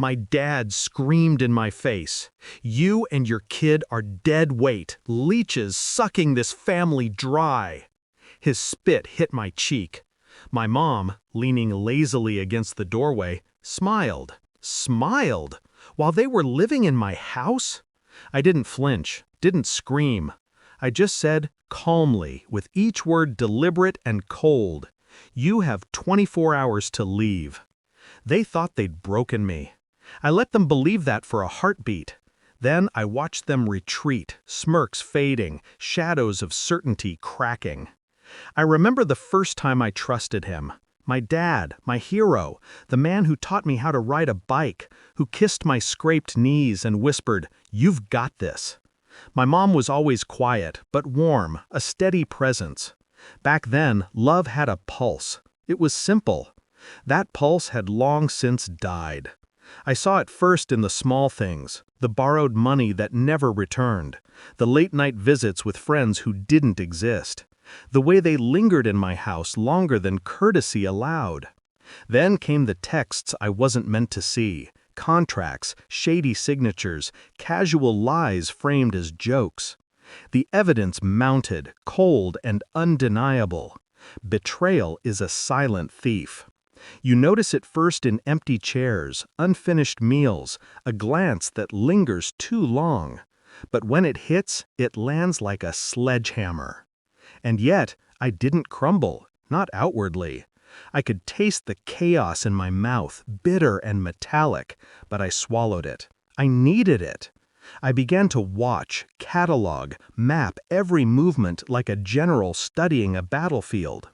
My dad screamed in my face, "You and your kid are dead weight, leeches sucking this family dry." His spit hit my cheek. My mom, leaning lazily against the doorway, smiled, while they were living in my house? I didn't flinch, didn't scream. I just said, calmly, with each word deliberate and cold, "You have 24 hours to leave." They thought they'd broken me. I let them believe that for a heartbeat. Then I watched them retreat, smirks fading, shadows of certainty cracking. I remember the first time I trusted him. My dad, my hero, the man who taught me how to ride a bike, who kissed my scraped knees and whispered, "You've got this." My mom was always quiet, but warm, a steady presence. Back then, love had a pulse. It was simple. That pulse had long since died. I saw it first in the small things, the borrowed money that never returned, the late-night visits with friends who didn't exist, the way they lingered in my house longer than courtesy allowed. Then came the texts I wasn't meant to see, contracts, shady signatures, casual lies framed as jokes. The evidence mounted, cold and undeniable. Betrayal is a silent thief. You notice it first in empty chairs, unfinished meals, a glance that lingers too long. But when it hits, it lands like a sledgehammer. And yet, I didn't crumble, not outwardly. I could taste the chaos in my mouth, bitter and metallic, but I swallowed it. I needed it. I began to watch, catalog, map every movement like a general studying a battlefield.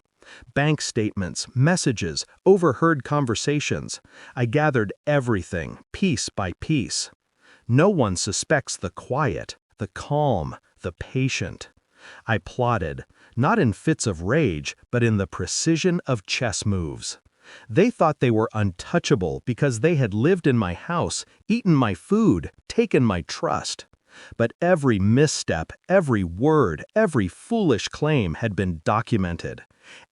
Bank statements, messages, overheard conversations. I gathered everything, piece by piece. No one suspects the quiet, the calm, the patient. I plotted, not in fits of rage, but in the precision of chess moves. They thought they were untouchable because they had lived in my house, eaten my food, taken my trust. But every misstep, every word, every foolish claim had been documented.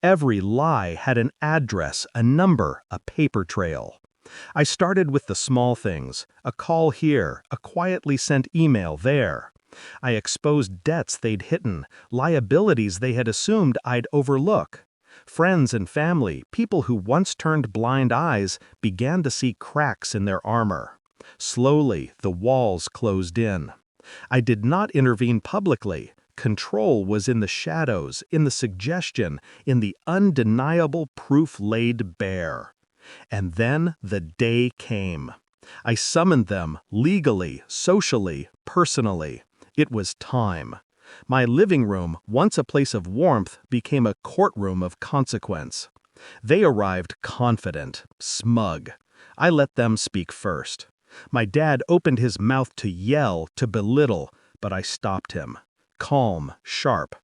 Every lie had an address, a number, a paper trail. I started with the small things, a call here, a quietly sent email there. I exposed debts they'd hidden, liabilities they had assumed I'd overlook. Friends and family, people who once turned blind eyes, began to see cracks in their armor. Slowly, the walls closed in. I did not intervene publicly. Control was in the shadows, in the suggestion, in the undeniable proof laid bare. And then the day came. I summoned them, legally, socially, personally. It was time. My living room, once a place of warmth, became a courtroom of consequence. They arrived confident, smug. I let them speak first. My dad opened his mouth to yell, to belittle, but I stopped him. Calm, sharp.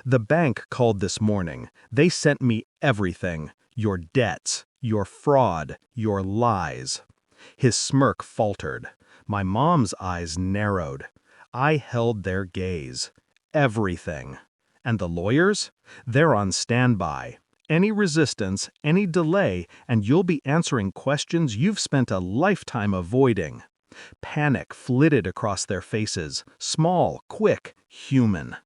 "The bank called this morning. They sent me everything. Your debts, your fraud, your lies." His smirk faltered. My mom's eyes narrowed. I held their gaze. Everything. And the lawyers? They're on standby. Any resistance, any delay, and you'll be answering questions you've spent a lifetime avoiding. Panic flitted across their faces, small, quick, human.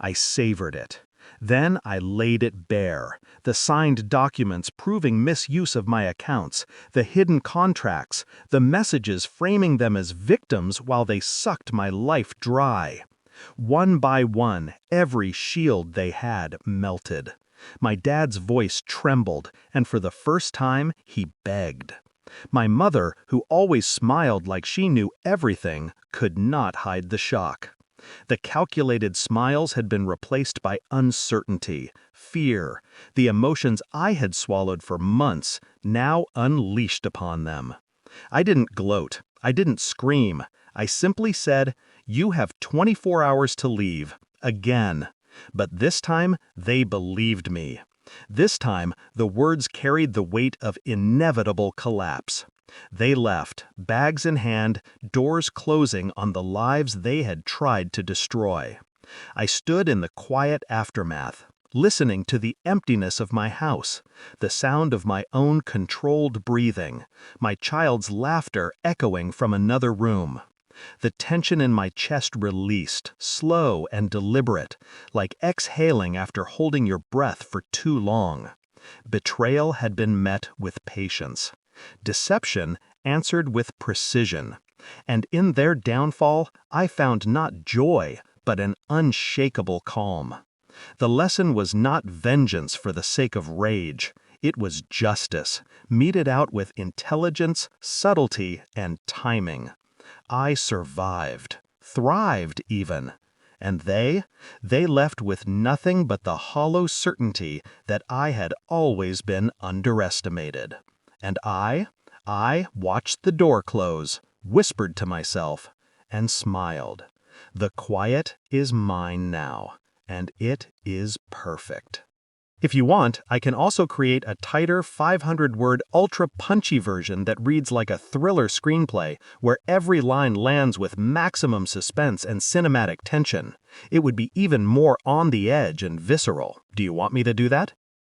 I savored it. Then I laid it bare, the signed documents proving misuse of my accounts, the hidden contracts, the messages framing them as victims while they sucked my life dry. One by one, every shield they had melted. My dad's voice trembled, and for the first time, he begged. My mother, who always smiled like she knew everything, could not hide the shock. The calculated smiles had been replaced by uncertainty, fear, the emotions I had swallowed for months, now unleashed upon them. I didn't gloat. I didn't scream. I simply said, "You have 24 hours to leave, again." But this time, they believed me. This time, the words carried the weight of inevitable collapse. They left, bags in hand, doors closing on the lives they had tried to destroy. I stood in the quiet aftermath, listening to the emptiness of my house, the sound of my own controlled breathing, my child's laughter echoing from another room. The tension in my chest released, slow and deliberate, like exhaling after holding your breath for too long. Betrayal had been met with patience. Deception answered with precision. And in their downfall, I found not joy, but an unshakable calm. The lesson was not vengeance for the sake of rage. It was justice, meted out with intelligence, subtlety, and timing. I survived, thrived even. And they left with nothing but the hollow certainty that I had always been underestimated. And I watched the door close, whispered to myself, and smiled. The quiet is mine now, and it is perfect. If you want, I can also create a tighter 500-word ultra-punchy version that reads like a thriller screenplay, where every line lands with maximum suspense and cinematic tension. It would be even more on the edge and visceral. Do you want me to do that?